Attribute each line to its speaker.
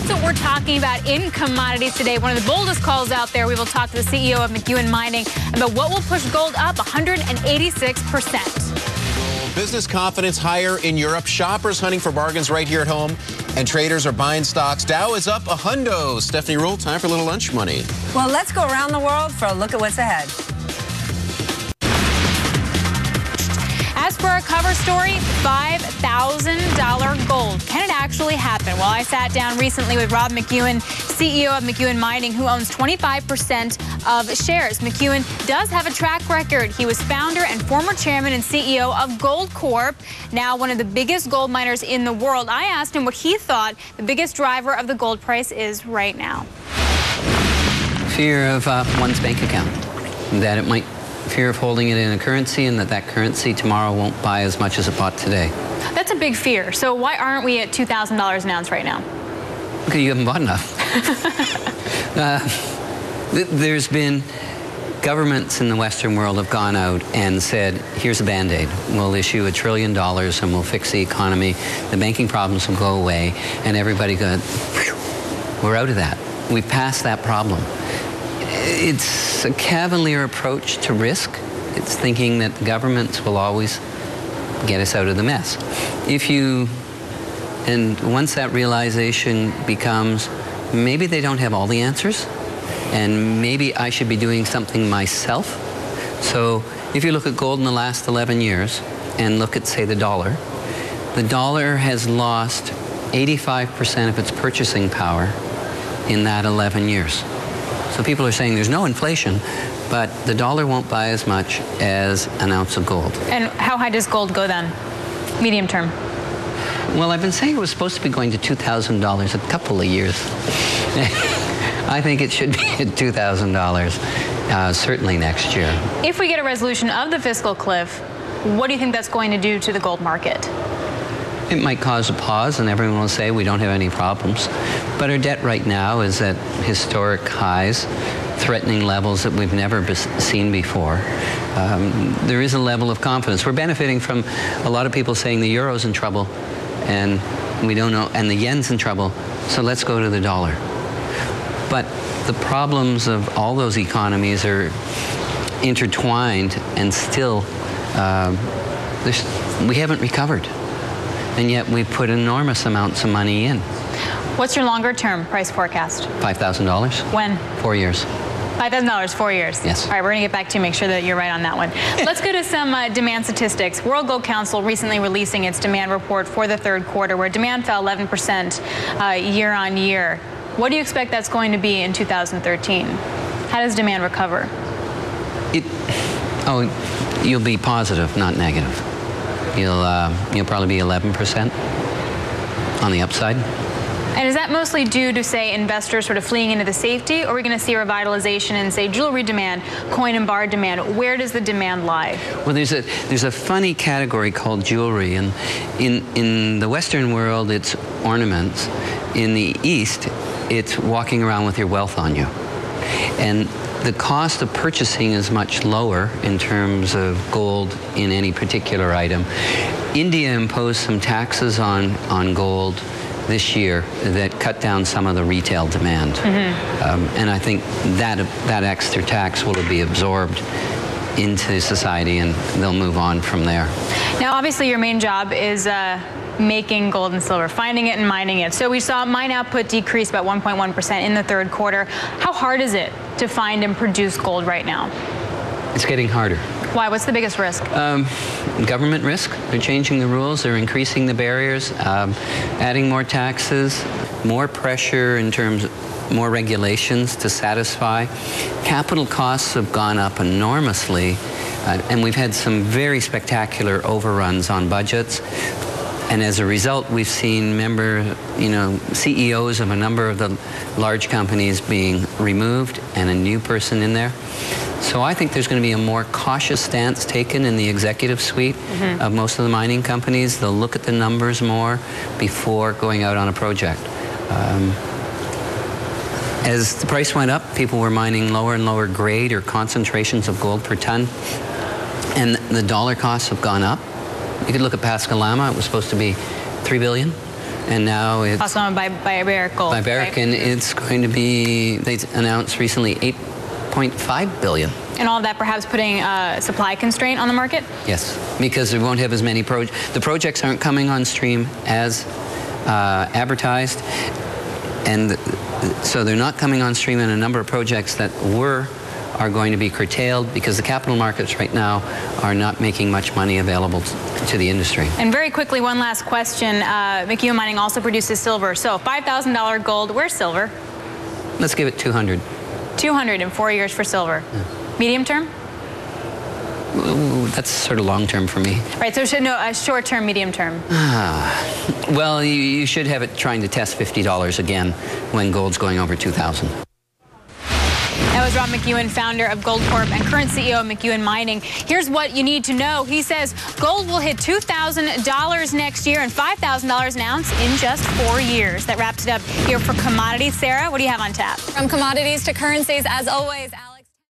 Speaker 1: That's what we're talking about in commodities today. One of the boldest calls out there. We will talk to the CEO of McEwen Mining about what will push gold up 186%.
Speaker 2: Business confidence higher in Europe. Shoppers hunting for bargains right here at home. And traders are buying stocks. Dow is up a hundo. Stephanie Rule, time for a little lunch money.
Speaker 3: Well, let's go around the world for a look at what's ahead.
Speaker 1: As for our cover story, $5,000 gold. Can it actually happen? Well, I sat down recently with Rob McEwen, CEO of McEwen Mining, who owns 25% of shares. McEwen does have a track record. He was founder and former chairman and CEO of Gold Corp, now one of the biggest gold miners in the world. I asked him what he thought the biggest driver of the gold price is right now.
Speaker 4: Fear of one's bank account, that it might fear of holding it in a currency and that currency tomorrow won't buy as much as it bought today.
Speaker 1: That's a big fear. So why aren't we at $2,000 an ounce right now?
Speaker 4: Because you haven't bought enough. There's been governments in the Western world have gone out and said, here's a Band-Aid. We'll issue $1 trillion and we'll fix the economy. The banking problems will go away. And everybody goes, we're out of that. We've passed that problem. It's a cavalier approach to risk. It's thinking that the governments will always get us out of the mess. And once that realization becomes, maybe they don't have all the answers, and maybe I should be doing something myself. So if you look at gold in the last 11 years and look at, say, the dollar has lost 85% of its purchasing power in that 11 years. So people are saying there's no inflation, but the dollar won't buy as much as an ounce of gold.
Speaker 1: And how high does gold go then, medium term?
Speaker 4: Well, I've been saying it was supposed to be going to $2,000 a couple of years. I think it should be at $2,000, certainly next year.
Speaker 1: If we get a resolution of the fiscal cliff, what do you think that's going to do to the gold market?
Speaker 4: It might cause a pause, and everyone will say we don't have any problems. But our debt right now is at historic highs, threatening levels that we've never seen before. There is a level of confidence. We're benefiting from a lot of people saying the euro's in trouble, and we don't know, and the yen's in trouble, so let's go to the dollar. But the problems of all those economies are intertwined, and still we haven't recovered. And yet we put enormous amounts of money in.
Speaker 1: What's your longer-term price forecast?
Speaker 4: $5,000.
Speaker 1: When?
Speaker 4: 4 years.
Speaker 1: $5,000, 4 years.
Speaker 4: Yes.
Speaker 1: All right, we're going to get back to you, make sure that you're right on that one. Let's go to some demand statistics. World Gold Council recently releasing its demand report for the third quarter, where demand fell 11% year on year. What do you expect that's going to be in 2013? How does demand recover?
Speaker 4: You'll be positive, not negative. You'll probably be 11% on the upside.
Speaker 1: And is that mostly due to, say, investors sort of fleeing into the safety, or are we going to see a revitalization in, say, jewelry demand, coin and bar demand? Where does the demand lie?
Speaker 4: Well, there's a funny category called jewelry, and in the Western world, it's ornaments. In the East, it's walking around with your wealth on you. And the cost of purchasing is much lower in terms of gold in any particular item. India imposed some taxes on gold this year that cut down some of the retail demand. And I think that extra tax will be absorbed into society, and they'll move on from there.
Speaker 1: Now, obviously, your main job is making gold and silver, finding it and mining it. So we saw mine output decrease about 1.1% in the third quarter. How hard is it to find and produce gold right now?
Speaker 4: It's getting harder.
Speaker 1: Why? What's the biggest risk?
Speaker 4: Government risk. They're changing the rules. They're increasing the barriers, adding more taxes, more pressure in terms of more regulations to satisfy. Capital costs have gone up enormously, and we've had some very spectacular overruns on budgets. And as a result, we've seen CEOs of a number of the large companies being removed and a new person in there. So I think there's going to be a more cautious stance taken in the executive suite of most of the mining companies. They'll look at the numbers more before going out on a project. As the price went up, people were mining lower and lower grade or concentrations of gold per ton, and the dollar costs have gone up. You could look at Pascalama. It was supposed to be $3 billion. and now it's
Speaker 1: also owned by Barrick Gold.
Speaker 4: By Barrick, right? And it's going to be, they announced recently, $8.5 billion.
Speaker 1: And all of that perhaps putting a supply constraint on the market?
Speaker 4: Yes, because we won't have as many the projects aren't coming on stream as advertised, and so they're not coming on stream, and a number of projects that are going to be curtailed because the capital markets right now are not making much money available to the industry.
Speaker 1: And very quickly, one last question. McEwen Mining also produces silver. So $5,000 gold, where's silver?
Speaker 4: Let's give it 200.
Speaker 1: 200 in 4 years for silver. Yeah. Medium term?
Speaker 4: Ooh, that's sort of long term for me.
Speaker 1: Right, so a short term, medium term.
Speaker 4: Well, you should have it trying to test $50 again when gold's going over 2,000.
Speaker 1: That was Rob McEwen, founder of Gold Corp and current CEO of McEwen Mining. Here's what you need to know. He says gold will hit $2,000 next year and $5,000 an ounce in just 4 years. That wraps it up here for commodities. Sarah, what do you have on tap?
Speaker 3: From commodities to currencies, as always.